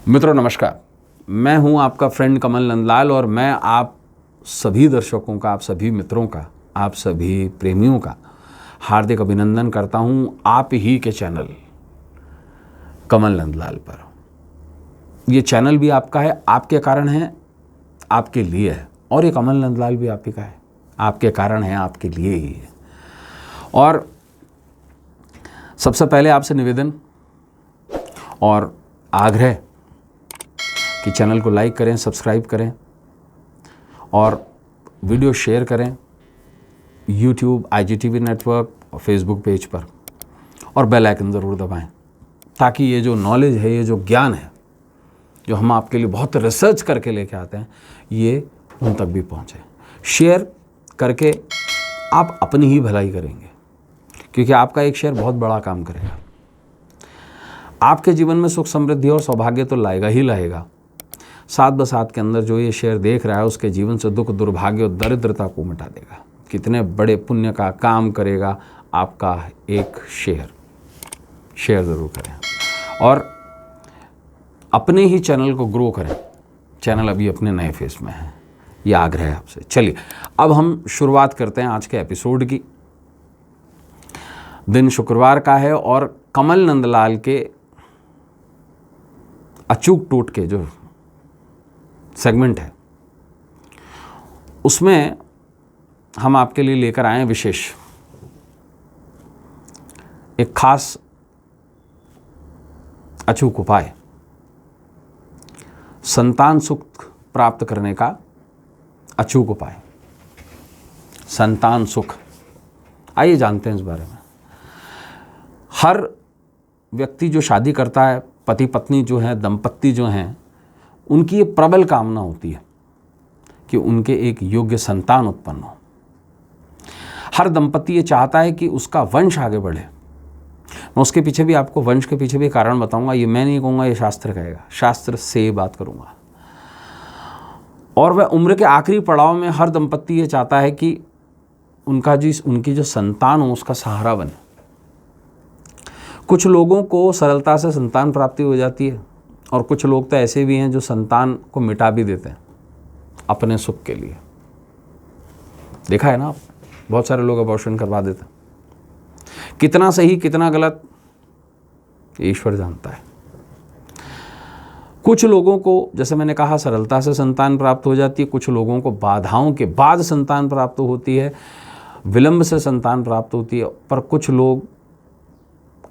मित्रों नमस्कार, मैं हूं आपका फ्रेंड कमल नंदलाल और मैं आप सभी दर्शकों का, आप सभी मित्रों का, आप सभी प्रेमियों का हार्दिक अभिनंदन करता हूं आप ही के चैनल कमल नंदलाल पर। ये चैनल भी आपका है, आपके कारण है, आपके लिए है, और ये कमल नंदलाल भी आप ही का है, आपके कारण है, आपके लिए ही है। और सबसे पहले आपसे निवेदन और आग्रह कि चैनल को लाइक करें, सब्सक्राइब करें और वीडियो शेयर करें यूट्यूब, IGTV नेटवर्क और फेसबुक पेज पर, और बेल आइकन ज़रूर दबाएं ताकि ये जो नॉलेज है, ये जो ज्ञान है, जो हम आपके लिए बहुत रिसर्च करके लेके आते हैं, ये उन तक भी पहुँचे। शेयर करके आप अपनी ही भलाई करेंगे, क्योंकि आपका एक शेयर बहुत बड़ा काम करेगा। आपके जीवन में सुख, समृद्धि और सौभाग्य तो लाएगा ही लाएगा, साथ बसात के अंदर जो ये शेयर देख रहा है उसके जीवन से दुख, दुर्भाग्य और दरिद्रता को मिटा देगा। कितने बड़े पुण्य का काम करेगा आपका एक शेयर ज़रूर करें और अपने ही चैनल को ग्रो करें। चैनल अभी अपने नए फेस में है, ये आग्रह है आपसे। चलिए अब हम शुरुआत करते हैं आज के एपिसोड की। दिन शुक्रवार का है और कमल नंदलाल के अचूक टूट के जो सेगमेंट है उसमें हम आपके लिए लेकर आए हैं विशेष एक खास अचूक उपाय, संतान सुख प्राप्त करने का अचूक उपाय। संतान सुख, आइए जानते हैं इस बारे में। हर व्यक्ति जो शादी करता है, पति पत्नी जो है, दंपत्ति जो हैं, उनकी ये प्रबल कामना होती है कि उनके एक योग्य संतान उत्पन्न हो। हर दंपति ये चाहता है कि उसका वंश आगे बढ़े। मैं उसके पीछे भी, आपको वंश के पीछे भी कारण बताऊंगा। ये मैं नहीं कहूँगा, ये शास्त्र कहेगा, शास्त्र से बात करूँगा। और वह उम्र के आखिरी पड़ाव में हर दंपति ये चाहता है कि उनकी जो संतान हो उसका सहारा बने। कुछ लोगों को सरलता से संतान प्राप्ति हो जाती है और कुछ लोग तो ऐसे भी हैं जो संतान को मिटा भी देते हैं अपने सुख के लिए। देखा है ना आप, बहुत सारे लोग अबॉर्शन करवा देते हैं। कितना सही कितना गलत ईश्वर जानता है। कुछ लोगों को, जैसे मैंने कहा, सरलता से संतान प्राप्त हो जाती है, कुछ लोगों को बाधाओं के बाद संतान प्राप्त होती है, विलंब से संतान प्राप्त होती है। पर कुछ लोग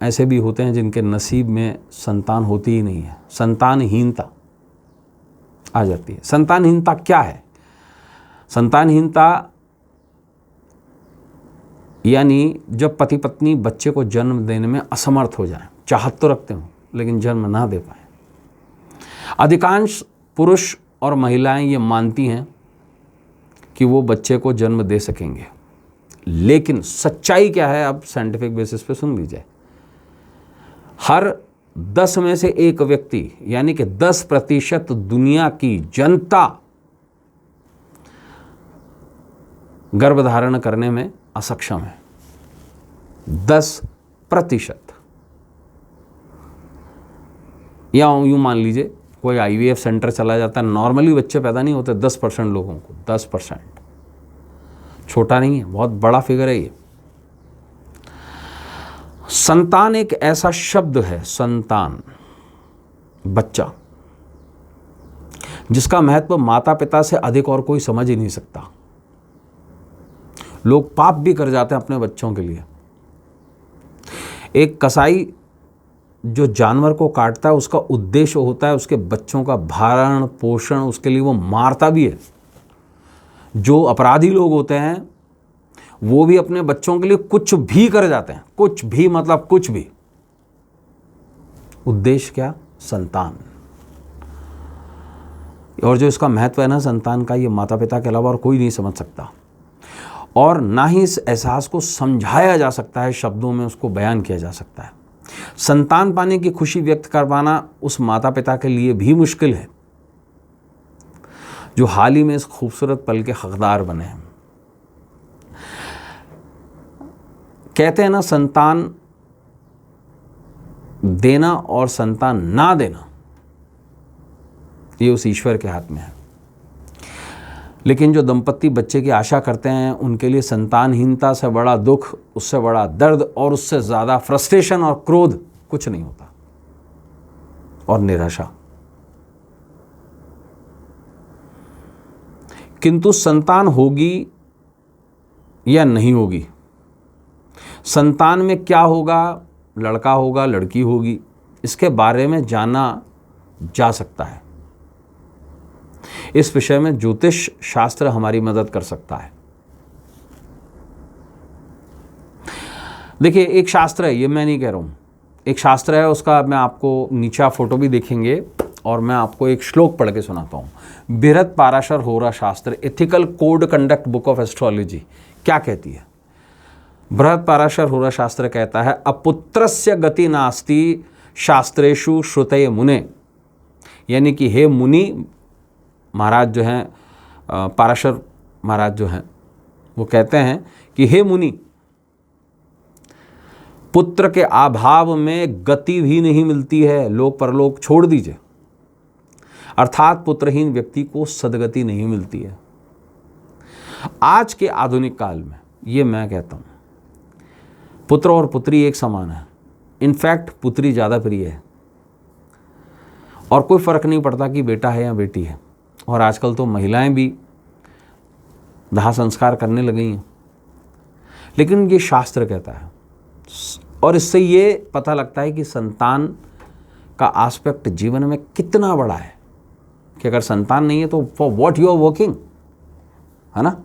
ऐसे भी होते हैं जिनके नसीब में संतान होती ही नहीं है, संतानहीनता आ जाती है। संतानहीनता क्या है? संतानहीनता यानी जब पति पत्नी बच्चे को जन्म देने में असमर्थ हो जाएं, चाहत तो रखते हो लेकिन जन्म ना दे पाए। अधिकांश पुरुष और महिलाएं ये मानती हैं कि वो बच्चे को जन्म दे सकेंगे, लेकिन सच्चाई क्या है, अब साइंटिफिक बेसिस पे सुन लीजिए। हर 10 में से एक व्यक्ति, यानी कि 10% दुनिया की जनता गर्भधारण करने में असक्षम है। 10%। या यूं मान लीजिए कोई IVF सेंटर चला जाता है, नॉर्मली बच्चे पैदा नहीं होते 10% लोगों को। 10%, छोटा नहीं है, बहुत बड़ा फिगर है ये। संतान एक ऐसा शब्द है, संतान, बच्चा, जिसका महत्व माता पिता से अधिक और कोई समझ ही नहीं सकता। लोग पाप भी कर जाते हैं अपने बच्चों के लिए। एक कसाई जो जानवर को काटता है, उसका उद्देश्य होता है उसके बच्चों का भरण पोषण, उसके लिए वो मारता भी है। जो अपराधी लोग होते हैं वो भी अपने बच्चों के लिए कुछ भी कर जाते हैं, कुछ भी मतलब कुछ भी। उद्देश्य क्या? संतान। और जो इसका महत्व है ना संतान का, ये माता पिता के अलावा और कोई नहीं समझ सकता, और ना ही इस एहसास को समझाया जा सकता है, शब्दों में उसको बयान किया जा सकता है। संतान पाने की खुशी व्यक्त करवाना उस माता पिता के लिए भी मुश्किल है जो हाल ही में इस खूबसूरत पल के हकदार बने हैं। कहते हैं ना, संतान देना और संतान ना देना ये उस ईश्वर के हाथ में है। लेकिन जो दंपत्ति बच्चे की आशा करते हैं, उनके लिए संतानहीनता से बड़ा दुख, उससे बड़ा दर्द और उससे ज़्यादा फ्रस्ट्रेशन और क्रोध कुछ नहीं होता, और निराशा। किंतु संतान होगी या नहीं होगी, संतान में क्या होगा, लड़का होगा लड़की होगी, इसके बारे में जाना जा सकता है। इस विषय में ज्योतिष शास्त्र हमारी मदद कर सकता है। देखिए, एक शास्त्र है, ये मैं नहीं कह रहा हूं, एक शास्त्र है, उसका मैं आपको नीचे फोटो भी देखेंगे और मैं आपको एक श्लोक पढ़ के सुनाता हूं। बृहत पाराशर होरा शास्त्र, ethical code conduct book of astrology क्या कहती है। बृहत पाराशर होरा शास्त्र कहता है, अपुत्रस्य गति नास्ति शास्त्रेषु श्रुतये मुने, यानी कि हे मुनि महाराज जो हैं, पाराशर महाराज जो हैं, वो कहते हैं कि हे मुनि, पुत्र के अभाव में गति भी नहीं मिलती है, लोक परलोक छोड़ दीजिए, अर्थात पुत्रहीन व्यक्ति को सदगति नहीं मिलती है। आज के आधुनिक काल में ये मैं कहता हूं, पुत्र और पुत्री एक समान है, इनफैक्ट पुत्री ज़्यादा प्रिय है, और कोई फर्क नहीं पड़ता कि बेटा है या बेटी है। और आजकल तो महिलाएं भी दाह संस्कार करने लगी हैं। लेकिन ये शास्त्र कहता है, और इससे ये पता लगता है कि संतान का एस्पेक्ट जीवन में कितना बड़ा है, कि अगर संतान नहीं है तो for what you are working, है ना।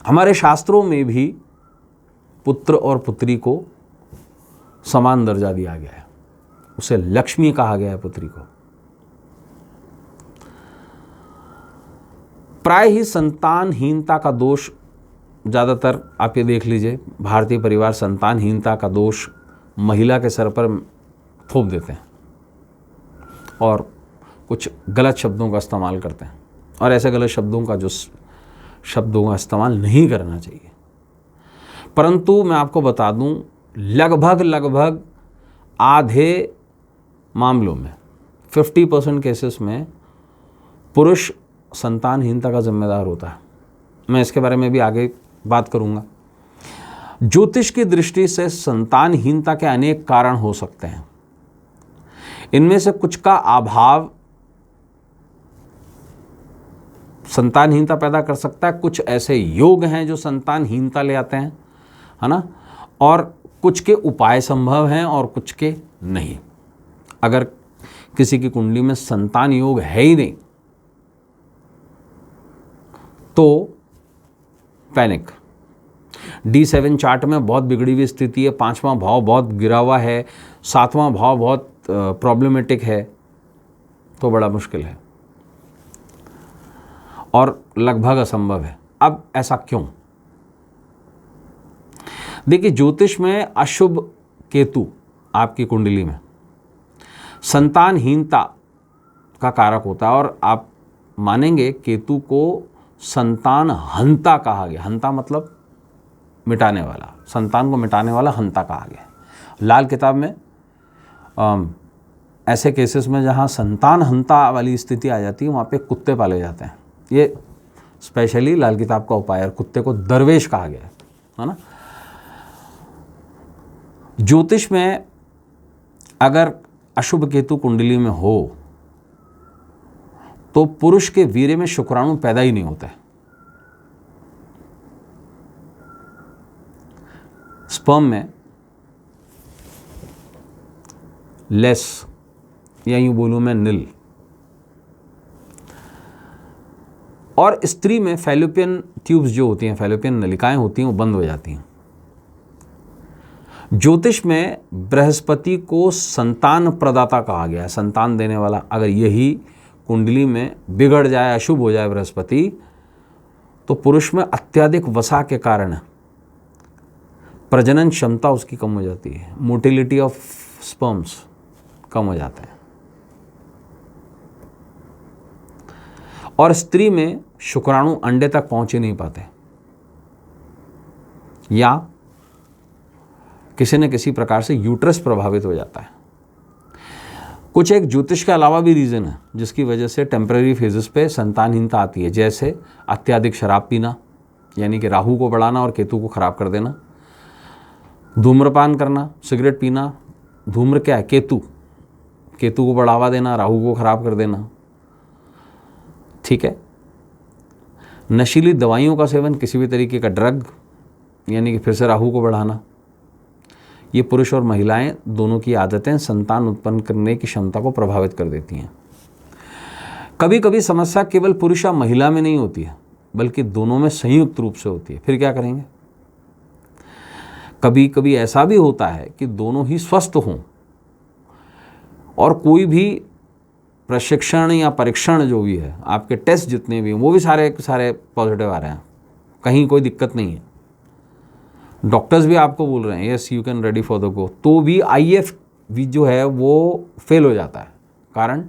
हमारे शास्त्रों में भी पुत्र और पुत्री को समान दर्जा दिया गया है, उसे लक्ष्मी कहा गया है पुत्री को। प्राय ही संतानहीनता का दोष, ज़्यादातर आप ये देख लीजिए, भारतीय परिवार संतानहीनता का दोष महिला के सर पर थोप देते हैं और कुछ गलत शब्दों का इस्तेमाल करते हैं, और ऐसे गलत शब्दों का इस्तेमाल नहीं करना चाहिए। परंतु मैं आपको बता दूं, लगभग आधे मामलों में 50% केसेस में पुरुष संतानहीनता का जिम्मेदार होता है। मैं इसके बारे में भी आगे बात करूंगा। ज्योतिष की दृष्टि से संतानहीनता के अनेक कारण हो सकते हैं। इनमें से कुछ का अभाव संतानहीनता पैदा कर सकता है, कुछ ऐसे योग हैं जो संतानहीनता ले आते हैं, है ना, और कुछ के उपाय संभव हैं और कुछ के नहीं। अगर किसी की कुंडली में संतान योग है ही नहीं तो पैनिक। D7 चार्ट में बहुत बिगड़ी हुई स्थिति है, 5वां भाव बहुत गिरा हुआ है, 7वां भाव बहुत प्रॉब्लमेटिक है, तो बड़ा मुश्किल है और लगभग असंभव है। अब ऐसा क्यों? देखिए, ज्योतिष में अशुभ केतु आपकी कुंडली में संतानहीनता का कारक होता है, और आप मानेंगे केतु को संतान हंता कहा गया। हंता मतलब मिटाने वाला, संतान को मिटाने वाला हंता कहा गया। लाल किताब में ऐसे केसेस में जहाँ संतान हंता वाली स्थिति आ जाती है, वहाँ पे कुत्ते पाले जाते हैं। ये स्पेशली लाल किताब का उपाय है। कुत्ते को दरवेश कहा गया है ना। ज्योतिष में अगर अशुभ केतु कुंडली में हो तो पुरुष के वीर्य में शुक्राणु पैदा ही नहीं होता है। स्पर्म में लेस, या यूं बोलूं मैं नील, और स्त्री में फैलोपियन ट्यूब्स जो होती हैं, फैलोपियन नलिकाएं होती हैं, वो बंद हो जाती हैं। ज्योतिष में बृहस्पति को संतान प्रदाता कहा गया है, संतान देने वाला। अगर यही कुंडली में बिगड़ जाए, अशुभ हो जाए बृहस्पति, तो पुरुष में अत्यधिक वसा के कारण प्रजनन क्षमता उसकी कम हो जाती है, मोटिलिटी ऑफ स्पर्म्स कम हो जाता है, और स्त्री में शुक्राणु अंडे तक पहुंच ही नहीं पाते, या किसी न किसी प्रकार से यूट्रस प्रभावित हो जाता है। कुछ एक ज्योतिष के अलावा भी रीज़न है जिसकी वजह से टेम्पररी फेजेस पे संतानहीनता आती है, जैसे अत्यधिक शराब पीना, यानी कि राहु को बढ़ाना और केतु को खराब कर देना, धूम्रपान करना, सिगरेट पीना। धूम्र क्या है? केतु, केतु को बढ़ावा देना, राहु को खराब कर देना, ठीक है। नशीली दवाइयों का सेवन, किसी भी तरीके का ड्रग, यानी कि फिर से राहु को बढ़ाना। ये पुरुष और महिलाएं दोनों की आदतें संतान उत्पन्न करने की क्षमता को प्रभावित कर देती हैं। कभी कभी समस्या केवल पुरुष या महिला में नहीं होती है, बल्कि दोनों में संयुक्त रूप से होती है। फिर क्या करेंगे? कभी कभी ऐसा भी होता है कि दोनों ही स्वस्थ हों और कोई भी प्रशिक्षण या परीक्षण जो भी है, आपके टेस्ट जितने भी हैं, वो भी सारे पॉजिटिव आ रहे हैं, कहीं कोई दिक्कत नहीं है। डॉक्टर्स भी आपको बोल रहे हैं yes you can ready for the go, तो भी IVF भी जो है वो फेल हो जाता है। कारण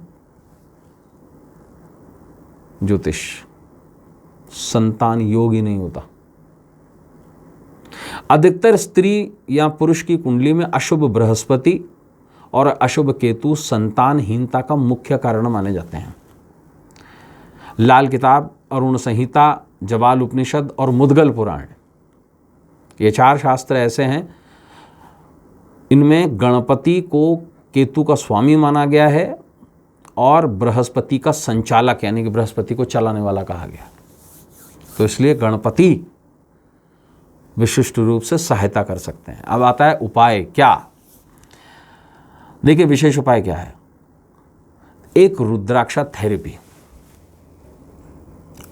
ज्योतिष, संतान योग ही नहीं होता। अधिकतर स्त्री या पुरुष की कुंडली में अशुभ बृहस्पति और अशुभ केतु संतानहीनता का मुख्य कारण माने जाते हैं। लाल किताब, अरुण संहिता, जवाल उपनिषद और मुद्गल पुराण, ये 4 शास्त्र ऐसे हैं, इनमें गणपति को केतु का स्वामी माना गया है और बृहस्पति का संचालक, यानी कि बृहस्पति को चलाने वाला कहा गया। तो इसलिए गणपति विशिष्ट रूप से सहायता कर सकते हैं। अब आता है उपाय। क्या? देखिए, विशेष उपाय क्या है? एक रुद्राक्षा थेरेपी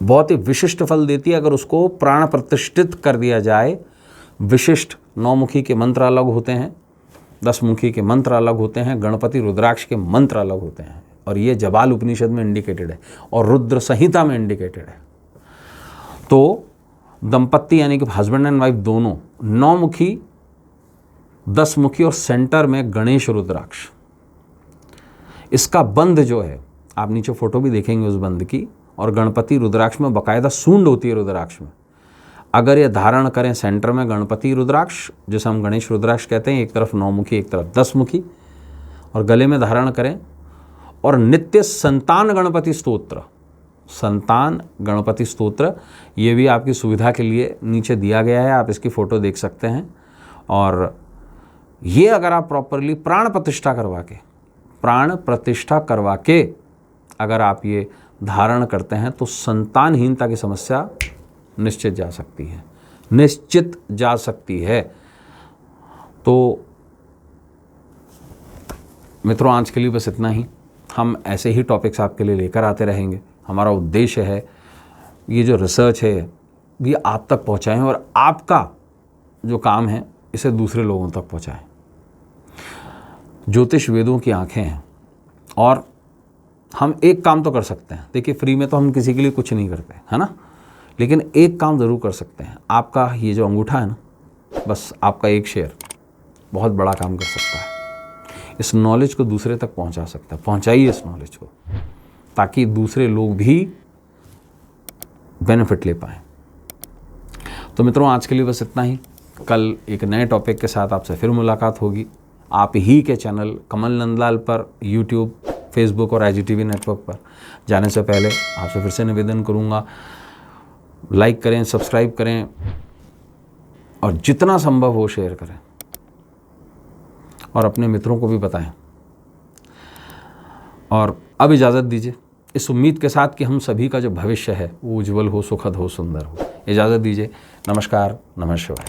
बहुत ही विशिष्ट फल देती है अगर उसको प्राण प्रतिष्ठित कर दिया जाए। विशिष्ट 9 मुखी के मंत्र अलग होते हैं, 10 मुखी के मंत्र अलग होते हैं, गणपति रुद्राक्ष के मंत्र अलग होते हैं, और ये जवाल उपनिषद में इंडिकेटेड है और रुद्र संहिता में इंडिकेटेड है। तो दंपत्ति यानी कि हस्बैंड एंड वाइफ दोनों 9 मुखी, 10 मुखी और सेंटर में गणेश रुद्राक्ष, इसका बंध जो है, आप नीचे फोटो भी देखेंगे उस बंध की, और गणपति रुद्राक्ष में बाकायदा सूंड होती है रुद्राक्ष में। अगर ये धारण करें सेंटर में गणपति रुद्राक्ष, जिसे हम गणेश रुद्राक्ष कहते हैं, एक तरफ 9 मुखी एक तरफ 10 मुखी, और गले में धारण करें, और नित्य संतान गणपति स्तोत्र, संतान गणपति स्तोत्र, ये भी आपकी सुविधा के लिए नीचे दिया गया है, आप इसकी फ़ोटो देख सकते हैं। और ये अगर आप प्रॉपरली प्राण प्रतिष्ठा करवा के अगर आप ये धारण करते हैं तो संतानहीनता की समस्या निश्चित जा सकती है। तो मित्रों, आज के लिए बस इतना ही। हम ऐसे ही टॉपिक्स आपके लिए लेकर आते रहेंगे। हमारा उद्देश्य है ये जो रिसर्च है ये आप तक पहुंचाएं और आपका जो काम है इसे दूसरे लोगों तक पहुंचाएं। ज्योतिष वेदों की आंखें हैं और हम एक काम तो कर सकते हैं। देखिए, फ्री में तो हम किसी के लिए कुछ नहीं करते, है ना, लेकिन एक काम ज़रूर कर सकते हैं। आपका ये जो अंगूठा है ना, बस आपका एक शेयर बहुत बड़ा काम कर सकता है। इस नॉलेज को दूसरे तक पहुंचा सकता है। पहुंचाइए इस नॉलेज को, ताकि दूसरे लोग भी बेनिफिट ले पाएँ। तो मित्रों, आज के लिए बस इतना ही। कल एक नए टॉपिक के साथ आपसे फिर मुलाकात होगी, आप ही के चैनल कमल नंदलाल पर, यूट्यूब, फेसबुक और IGTV नेटवर्क पर। जाने से पहले आपसे फिर से निवेदन करूंगा, लाइक करें, सब्सक्राइब करें और जितना संभव हो शेयर करें और अपने मित्रों को भी बताएं। और अब इजाज़त दीजिए, इस उम्मीद के साथ कि हम सभी का जो भविष्य है वो उज्जवल हो, सुखद हो, सुंदर हो। इजाज़त दीजिए। नमस्कार, नमः शिवाय।